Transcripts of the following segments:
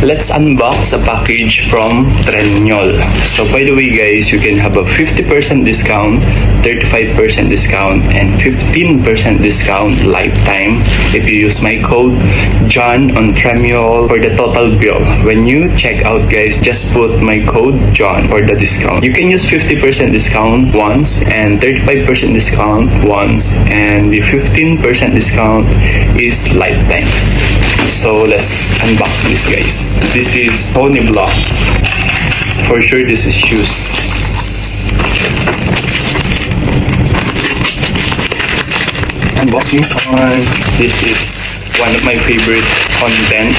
Let's unbox a package from Trendyol. So by the way guys, you can have a 50% discount, 35% discount, and 15% discount lifetime if you use my code John on Trendyol for the total bill. When you check out guys, just put my code John for the discount. You can use 50% discount once and 35% discount once, and the 15% discount is lifetime. So let's unbox this guys. This is Tony Block. For sure this is shoes. Unboxing time. This is one of my favorite content.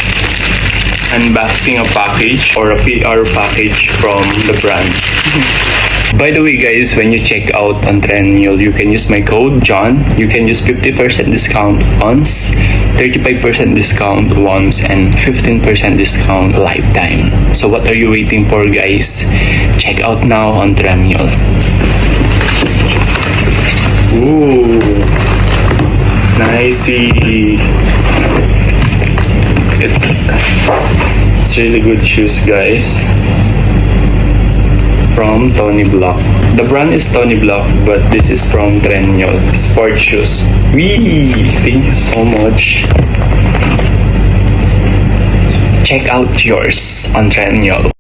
Unboxing a package or a PR package from the brand. By the way guys, when you check out on Trendyol, you can use my code John. You can use 50% discount once, 35% discount once, and 15% discount lifetime. So what are you waiting for guys? Check out now on Trendyol. Ooh, nicey. It's really good shoes guys. From Tony Block. The brand is Tony Block, but this is from Trendyol. Sport shoes. Wee! Thank you so much. Check out yours on Trendyol.